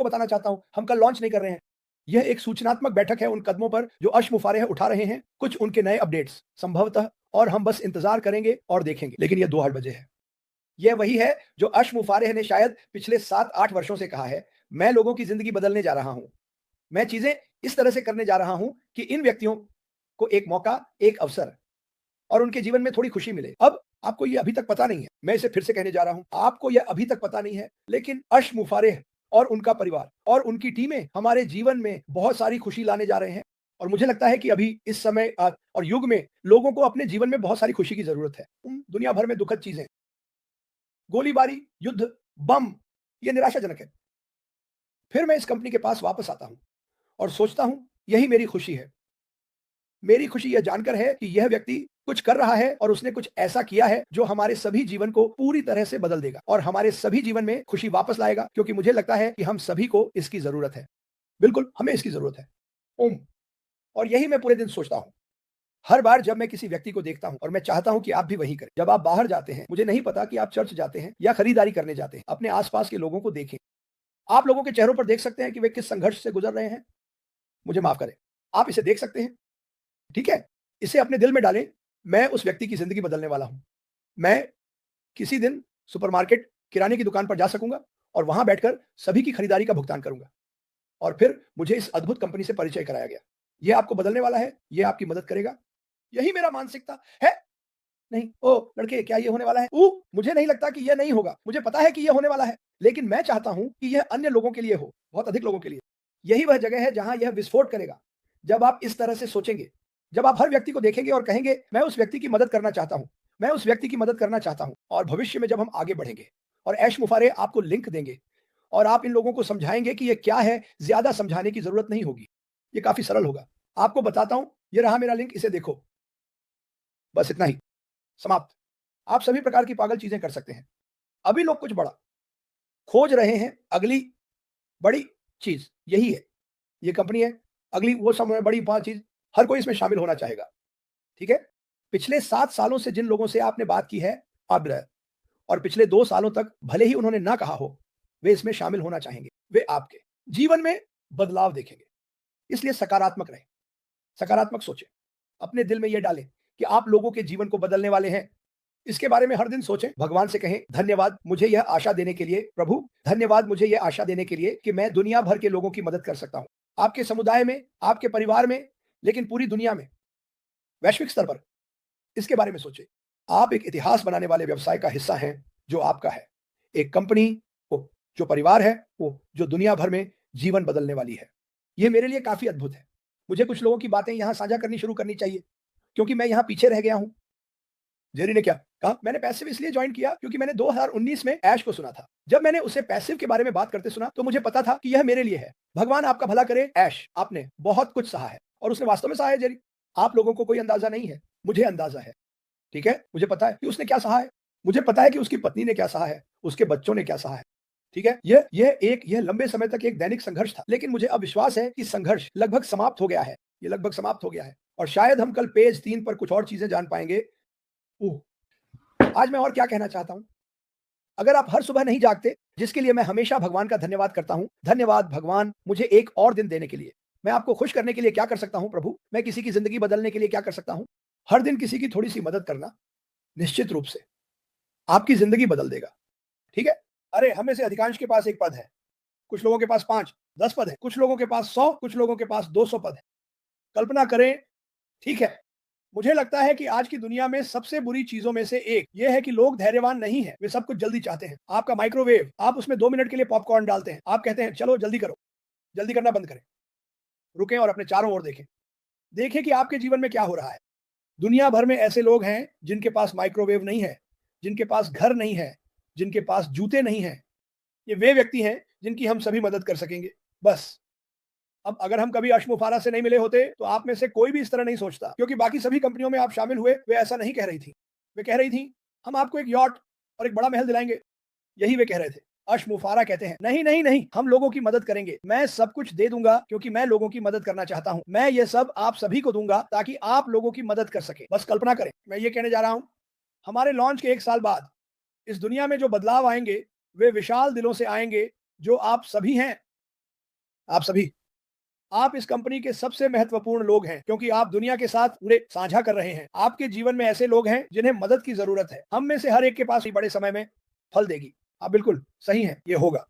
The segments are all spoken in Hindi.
बताना चाहता हूं, हम कल लॉन्च नहीं कर रहे हैं। यह एक सूचनात्मक बैठक है उन कदमों पर जो अश मुफारिह उठा रहे हैं, कुछ उनके नए अपडेट्स संभवतः, और हम बस इंतजार करेंगे और देखेंगे। लेकिन यह 2 बजे है। यह वही है जो अश मुफारिह ने शायद पिछले 7-8 वर्षों से कहा है, मैं लोगों की जिंदगी बदलने जा रहा हूं। मैं चीजें इस तरह से करने जा रहा हूं कि इन व्यक्तियों को एक मौका, एक अवसर और उनके जीवन में थोड़ी खुशी मिले। अब आपको ये अभी तक पता नहीं है, मैं इसे फिर से कहने जा रहा हूं, आपको यह अभी तक पता नहीं है, लेकिन अश मुफारिह और उनका परिवार और उनकी टीमें हमारे जीवन में बहुत सारी खुशी लाने जा रहे हैं। और मुझे लगता है कि अभी इस समय और युग में लोगों को अपने जीवन में बहुत सारी खुशी की जरूरत है। दुनिया भर में दुखद चीजें, गोलीबारी, युद्ध, बम, ये निराशाजनक है। फिर मैं इस कंपनी के पास वापस आता हूं और सोचता हूं, यही मेरी खुशी है। मेरी खुशी यह जानकर है कि यह व्यक्ति कुछ कर रहा है और उसने कुछ ऐसा किया है जो हमारे सभी जीवन को पूरी तरह से बदल देगा और हमारे सभी जीवन में खुशी वापस लाएगा, क्योंकि मुझे लगता है कि हम सभी को इसकी जरूरत है। बिल्कुल, हमें इसकी जरूरत है। ओम। और यही मैं पूरे दिन सोचता हूं। हर बार जब मैं किसी व्यक्ति को देखता हूं, और मैं चाहता हूं कि आप भी वही करें। जब आप बाहर जाते हैं, मुझे नहीं पता कि आप चर्च जाते हैं या खरीदारी करने जाते हैं, अपने आसपास के लोगों को देखें। आप लोगों के चेहरों पर देख सकते हैं कि वे किस संघर्ष से गुजर रहे हैं। मुझे माफ करें, आप इसे देख सकते हैं, ठीक है? इसे अपने दिल में डालें, मैं उस व्यक्ति की ज़िंदगी बदलने वाला हूँ। मैं किसी दिन सुपरमार्केट, किराने की दुकान पर जा सकूँगा और वहाँ बैठकर सभी की खरीदारी का भुगतान करूँगा और फिर मुझे इस अद्भुत कंपनी से परिचय कराया गया। ये आपको बदलने वाला है, ये आपकी मदद करेगा। यही मेरा मानसिकता है। नहीं, ओह! लड़के, क्या ये होने वाला है? मुझे नहीं लगता कि यह नहीं होगा। मुझे पता है कि यह होने वाला है, लेकिन मैं चाहता हूँ कि यह अन्य लोगों के लिए हो, बहुत अधिक लोगों के लिए। यही वह जगह है जहाँ यह विस्फोट करेगा। जब आप इस तरह से सोचेंगे, जब आप हर व्यक्ति को देखेंगे और कहेंगे, मैं उस व्यक्ति की मदद करना चाहता हूँ, मैं उस व्यक्ति की मदद करना चाहता हूँ, और भविष्य में जब हम आगे बढ़ेंगे और ऐश मुफारे आपको लिंक देंगे और आप इन लोगों को समझाएँगे कि ये क्या है, ज़्यादा समझाने की ज़रूरत नहीं होगी। ये काफ़ी सरल होगा। आपको बताता हूँ, ये रहा मेरा लिंक, इसे देखो। बस इतना ही, समाप्त। आप सभी प्रकार की पागल चीज़ें कर सकते हैं। अभी लोग कुछ बड़ा खोज रहे हैं, अगली बड़ी चीज़ यही है। ये कंपनी है, अगली वो समय बड़ी चीज़, हर कोई इसमें शामिल होना चाहेगा, ठीक है? पिछले 7 सालों से जिन लोगों से आपने बात की है, अब और पिछले 2 सालों तक भले ही उन्होंने ना कहा हो, वे इसमें शामिल होना चाहेंगे। वे आपके जीवन में बदलाव देखेंगे। इसलिए सकारात्मक रहें, सकारात्मक सोचें। अपने दिल में ये डालें कि आप लोगों के जीवन को बदलने वाले हैं। इसके बारे में हर दिन सोचें, भगवान से कहें, धन्यवाद मुझे यह आशा देने के लिए, प्रभु धन्यवाद मुझे यह आशा देने के लिए कि मैं दुनिया भर के लोगों की मदद कर सकता हूँ। आपके समुदाय में, आपके परिवार में, लेकिन पूरी दुनिया में, वैश्विक स्तर पर इसके बारे में सोचें। आप एक इतिहास बनाने वाले व्यवसाय का हिस्सा हैं जो आपका है। एक कंपनी वो जो परिवार है, वो जो दुनिया भर में जीवन बदलने वाली है। ये मेरे लिए काफ़ी अद्भुत है। मुझे कुछ लोगों की बातें यहाँ साझा करनी शुरू करनी चाहिए, क्योंकि मैं यहाँ पीछे रह गया हूँ। जेरी ने क्या कहा? मैंने पैसिव इसलिए जॉइन किया क्योंकि मैंने 2019 में ऐश को सुना था। जब मैंने उसे पैसिव के बारे में बात करते सुना, तो मुझे पता था कि यह मेरे लिए है। भगवान आपका भला करे ऐश, आपने बहुत कुछ सहा है और उसने वास्तव में सहा है जेरी। आप लोगों को कोई अंदाजा नहीं है, मुझे अंदाजा है, ठीक है? मुझे पता है कि उसने क्या सहा है। मुझे पता है कि उसकी पत्नी ने क्या सहा है, उसके बच्चों ने क्या सहा है, ठीक है? यह लंबे समय तक एक दैनिक संघर्ष था, लेकिन मुझे अब विश्वास है कि संघर्ष लगभग समाप्त हो गया है। ये लगभग समाप्त हो गया है और शायद हम कल पेज 3 पर कुछ और चीज़ें जान पाएँगे। ओह! आज मैं और क्या कहना चाहता हूँ, अगर आप हर सुबह नहीं जागते, जिसके लिए मैं हमेशा भगवान का धन्यवाद करता हूँ, धन्यवाद भगवान मुझे एक और दिन देने के लिए। मैं आपको खुश करने के लिए क्या कर सकता हूँ प्रभु? मैं किसी की ज़िंदगी बदलने के लिए क्या कर सकता हूँ? हर दिन किसी की थोड़ी-सी मदद करना, निश्चित रूप से आपकी ज़िंदगी बदल देगा, ठीक है? अरे, हम में से अधिकांश के पास 1 पद है, कुछ लोगों के पास 5, 10 पद है, कुछ लोगों के पास 100, कुछ लोगों के पास 200 पद है। कल्पना करें, ठीक है, मुझे लगता है कि आज की दुनिया में सबसे बुरी चीजों में से एक यह है कि लोग धैर्यवान नहीं हैं, वे सब कुछ जल्दी चाहते हैं। आपका माइक्रोवेव, आप उसमें 2 मिनट के लिए पॉपकॉर्न डालते हैं, आप कहते हैं चलो जल्दी करो, जल्दी करना बंद करें, रुकें और अपने चारों ओर देखें। देखें कि आपके जीवन में क्या हो रहा है। दुनिया भर में ऐसे लोग हैं जिनके पास माइक्रोवेव नहीं है, जिनके पास घर नहीं है, जिनके पास जूते नहीं हैं। ये वे व्यक्ति हैं जिनकी हम सभी मदद कर सकेंगे। बस अब अगर हम कभी अशमुफारा से नहीं मिले होते, तो आप में से कोई भी इस तरह नहीं सोचता, क्योंकि बाकी सभी कंपनियों में आप शामिल हुए, वे ऐसा नहीं कह रही थी। वे कह रही थी, हम आपको एक यॉट और एक बड़ा महल दिलाएंगे। यही वे कह रहे थे। अशमुफारा कहते हैं, नहीं नहीं नहीं, हम लोगों की मदद करेंगे, मैं सब कुछ दे दूंगा क्योंकि मैं लोगों की मदद करना चाहता हूं। मैं ये सब आप सभी को दूंगा ताकि आप लोगों की मदद कर सके। बस कल्पना करें, मैं ये कहने जा रहा हूं, हमारे लॉन्च के 1 साल बाद इस दुनिया में जो बदलाव आएंगे, वे विशाल दिलों से आएंगे, जो आप सभी हैं। आप सभी, आप इस कंपनी के सबसे महत्वपूर्ण लोग हैं क्योंकि आप दुनिया के साथ पूरे साझा कर रहे हैं। आपके जीवन में ऐसे लोग हैं जिन्हें मदद की जरूरत है। हम में से हर एक के पास बड़े समय में फल देगी। आप बिल्कुल सही हैं, ये होगा,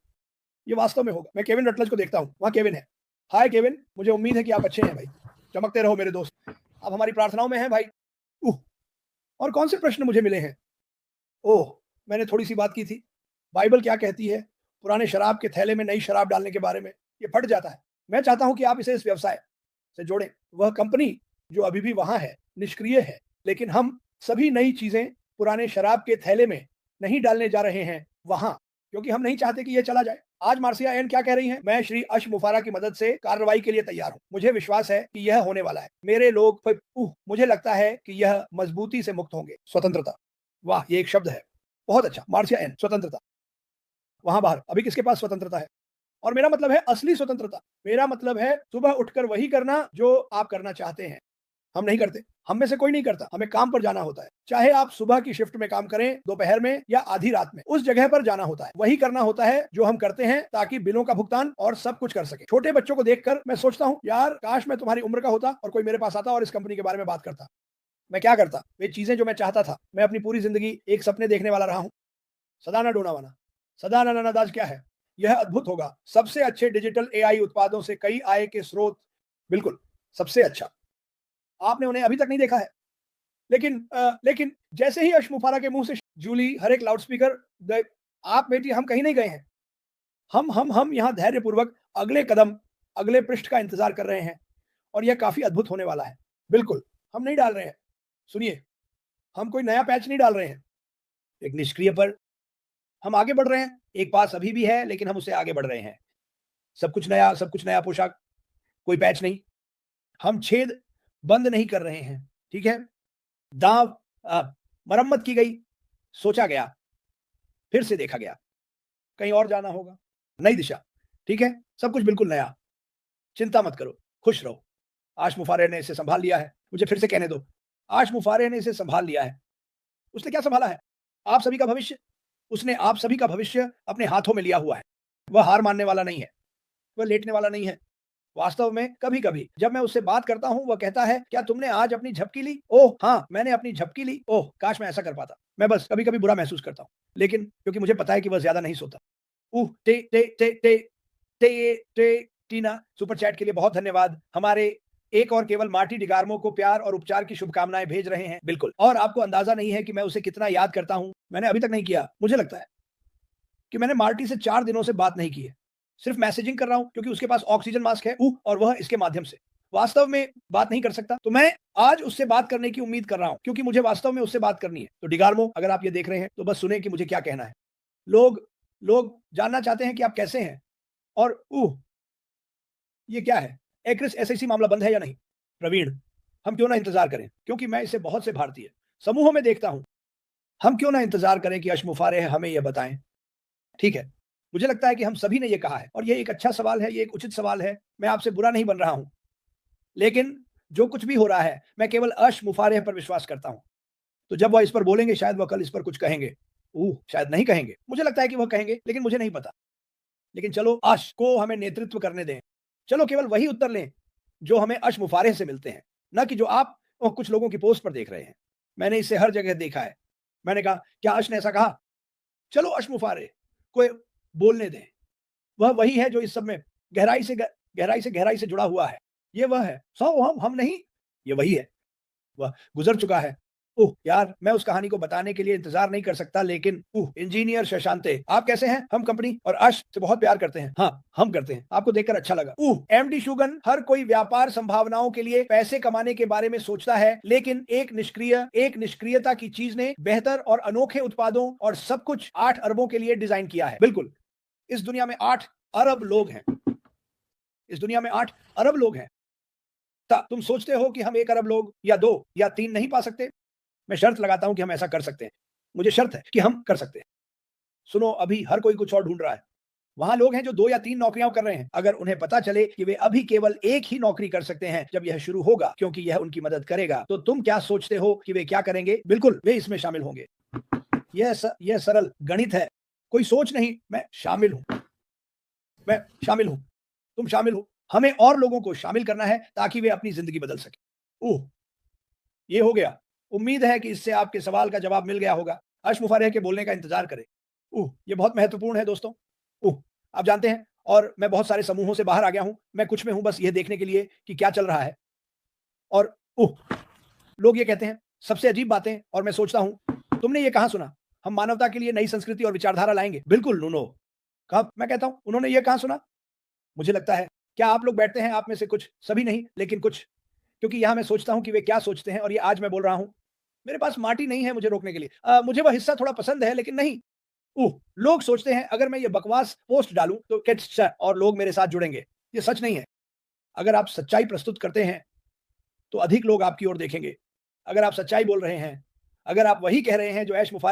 ये वास्तव में होगा। मैं केविन रटलज को देखता हूँ, वहाँ केविन है। हाय केविन, मुझे उम्मीद है कि आप अच्छे हैं भाई। चमकते रहो मेरे दोस्त, आप हमारी प्रार्थनाओं में हैं भाई। उह, और कौन से प्रश्न मुझे मिले हैं? ओह, मैंने थोड़ी सी बात की थी। बाइबल क्या कहती है पुराने शराब के थैले में नई शराब डालने के बारे में? ये फट जाता है। मैं चाहता हूं कि आप इसे इस व्यवसाय से जोड़ें। वह कंपनी जो अभी भी वहां है निष्क्रिय है, लेकिन हम सभी नई चीजें पुराने शराब के थैले में नहीं डालने जा रहे हैं वहां, क्योंकि हम नहीं चाहते कि यह चला जाए। आज मार्सिया एन क्या कह रही हैं? मैं श्री अश मुफारा की मदद से कार्रवाई के लिए तैयार हूं। मुझे विश्वास है कि यह होने वाला है। मेरे लोग मुझे लगता है कि यह मजबूती से मुक्त होंगे। स्वतंत्रता, वाह, ये एक शब्द है। बहुत अच्छा, मार्सिया एन, स्वतंत्रता। वहां बाहर अभी किसके पास स्वतंत्रता है? और मेरा मतलब है असली स्वतंत्रता। मेरा मतलब है सुबह उठकर वही करना जो आप करना चाहते हैं। हम नहीं करते, हम में से कोई नहीं करता। हमें काम पर जाना होता है, चाहे आप सुबह की शिफ्ट में काम करें, दोपहर में या आधी रात में, उस जगह पर जाना होता है। वही करना होता है जो हम करते हैं ताकि बिलों का भुगतान और सब कुछ कर सके। छोटे बच्चों को देखकर मैं सोचता हूँ, यार काश मैं तुम्हारी उम्र का होता और कोई मेरे पास आता और इस कंपनी के बारे में बात करता। मैं क्या करता? वे चीजें जो मैं चाहता था। मैं अपनी पूरी जिंदगी एक सपने देखने वाला रहा हूँ। सदाना डोनावाना, सदाना नानादाज क्या है? यह अद्भुत होगा। सबसे अच्छे डिजिटल एआई उत्पादों से कई आय के स्रोत। बिल्कुल, सबसे अच्छा। आपने उन्हें अभी तक नहीं देखा है, लेकिन जैसे ही अशमुफारा के मुंह से जूली हर एक लाउडस्पीकर, आप बेटी हम कहीं नहीं गए हैं। हम यहाँ धैर्यपूर्वक अगले कदम, अगले पृष्ठ का इंतजार कर रहे हैं और यह काफी अद्भुत होने वाला है। बिल्कुल, हम नहीं डाल रहे हैं। सुनिए, हम कोई नया पैच नहीं डाल रहे हैं। एक निष्क्रिय पर हम आगे बढ़ रहे हैं। एक पास अभी भी है, लेकिन हम उससे आगे बढ़ रहे हैं। सब कुछ नया पोशाक, कोई पैच नहीं। हम छेद बंद नहीं कर रहे हैं, ठीक है? दांव मरम्मत की गई, सोचा गया, फिर से देखा गया, कहीं और जाना होगा, नई दिशा, ठीक है? सब कुछ बिल्कुल नया। चिंता मत करो, खुश रहो। आश मुफारे ने इसे संभाल लिया है। मुझे फिर से कहने दो, आश मुफारे ने इसे संभाल लिया है। उसने क्या संभाला है? आप सभी का भविष्य। उसने आप सभी का भविष्य अपने हाथों में लिया हुआ है। वह हार मानने वाला नहीं है, वह लेटने वाला नहीं है। वास्तव में कभी-कभी जब मैं उससे बात करता हूँ, वह कहता है, "क्या तुमने आज अपनी झपकी ली?" ओह! हाँ, मैंने अपनी झपकी ली। ओह! काश मैं ऐसा कर पाता। मैं बस कभी-कभी बुरा महसूस करता हूँ, लेकिन क्योंकि मुझे पता है कि वह ज़्यादा नहीं सोता। उह! टे टे टे टे टे टे टीना, सुपर चैट के लिए बहुत धन्यवाद। हमारे एक और केवल मार्टी डिगार्मो को प्यार और उपचार की शुभकामनाएँ भेज रहे हैं। बिल्कुल, और आपको अंदाज़ा नहीं है कि मैं उसे कितना याद करता हूँ। मैंने अभी तक नहीं किया। मुझे लगता है कि मैंने मार्टी से 4 दिनों से बात नहीं की है। सिर्फ मैसेजिंग कर रहा हूँ क्योंकि उसके पास ऑक्सीजन मास्क है, और वह इसके माध्यम से। वास्तव में बात नहीं कर सकता, तो मैं आज उससे बात करने की उम्मीद कर रहा हूँ क्योंकि मुझे वास्तव में उससे बात करनी है। तो डिगार्मो, अगर आप ये देख रहे हैं, तो बस सुनें कि मुझे क्या कहना है। लोग लोग जानना चाहते हैं कि आप कैसे हैं? और ये क्या है? एक्रिस एसआईसी मामला बंद है या नहीं? प्रवीण, हम क्यों ना इंतज़ार करें? क्योंकि मैं इसे बहुत से भारतीय समूहों में देखता हूँ। हम क्यों ना इंतज़ार करें कि अशमुफारे हमें ये बताएँ? ठीक है। मुझे लगता है कि हम सभी ने ये कहा है और ये एक अच्छा सवाल है, ये एक उचित सवाल है। मैं आपसे बुरा नहीं बन रहा हूँ। लेकिन जो कुछ भी हो रहा है, मैं केवल अश मुफ़ारेह पर विश्वास करता हूँ। तो जब वह इस पर बोलेंगे, शायद वह कल इस पर कुछ कहेंगे। शायद नहीं कहेंगे। मुझे लगता है कि वह कहेंगे, लेकिन मुझे नहीं पता। लेकिन चलो अश को हमें नेतृत्व करने दें। चलो केवल वही उत्तर लें, जो हमें अश मुफ़ारेह से मिलते हैं, ना कि जो आप कुछ लोगों की पोस्ट पर देख रहे हैं। मैंने इसे हर जगह देखा है। मैंने कहा, क्या अश ने ऐसा कहा? चलो अश मुफ़ारेह को बोलने दें। वह वही है जो इस सब में गहराई से जुड़ा हुआ है। ये वह है। सो हम नहीं, ये वही है। वह गुज़र चुका है। यार, मैं उस कहानी को बताने के लिए इंतज़ार नहीं कर सकता, लेकिन इंजीनियर शशांते, आप कैसे हैं? हम कंपनी और अश से बहुत प्यार करते हैं। हाँ, हम करते हैं। आपको देखकर अच्छा लगा। एमडी शुगन, हर कोई व्यापार संभावनाओं के लिए पैसे कमाने के बारे में सोचता है, लेकिन एक निष्क्रियता की चीज़ ने बेहतर और अनोखे उत्पादों और सब कुछ 8 अरबों के लिए डिज़ाइन किया है। बिल्कुल। इस दुनिया में 8 अरब लोग हैं। इस दुनिया में 8 अरब लोग हैं। तुम सोचते हो कि हम 1 अरब लोग या 2 या 3 नहीं पा सकते? मैं शर्त लगाता हूं कि हम ऐसा कर सकते हैं। मुझे शर्त है कि हम कर सकते हैं। सुनो, अभी हर कोई कुछ और ढूंढ रहा है। वहां लोग हैं जो 2 या 3 नौकरियां कर रहे हैं। अगर उन्हें पता चले कि वे अभी केवल एक ही नौकरी कर सकते हैं जब यह शुरू होगा, क्योंकि यह उनकी मदद करेगा, तो तुम क्या सोचते हो कि वे क्या करेंगे? बिल्कुल, वे इसमें शामिल होंगे। यह सरल गणित है। कोई सोच नहीं, मैं शामिल हूं। तुम शामिल हो। हमें और लोगों को शामिल करना है ताकि वे अपनी जिंदगी बदल सके। ओह, ये हो गया। उम्मीद है कि इससे आपके सवाल का जवाब मिल गया होगा। अर्श मुफारेह के बोलने का इंतजार करें। ओह, ये बहुत महत्वपूर्ण है दोस्तों। ओह, आप जानते हैं, और मैं बहुत सारे समूहों से बाहर आ गया हूं, मैं कुछ में हूं बस ये देखने के लिए कि क्या चल रहा है। और ओह, लोग ये कहते हैं सबसे अजीब बातें, और मैं सोचता हूं तुमने ये कहां सुना, हम मानवता के लिए नई संस्कृति और विचारधारा लाएंगे। बिल्कुल नुनो, कब, मैं कहता हूं उन्होंने ये कहां सुना। मुझे लगता है, क्या आप लोग बैठते हैं, आप में से कुछ, सभी नहीं लेकिन कुछ, क्योंकि यहां मैं सोचता हूं कि वे क्या सोचते हैं, और ये आज मैं बोल रहा हूं। मेरे पास माटी नहीं है मुझे रोकने के लिए। मुझे वह हिस्सा थोड़ा पसंद है लेकिन नहीं। लोग सोचते हैं अगर मैं ये बकवास पोस्ट डालूं तो किड्स और लोग मेरे साथ जुड़ेंगे। ये सच नहीं है। अगर आप सच्चाई प्रस्तुत करते हैं तो अधिक लोग आपकी ओर देखेंगे। अगर आप सच्चाई बोल रहे हैं, अगर आप वही कह रहे हैं जो ऐश मुफारिक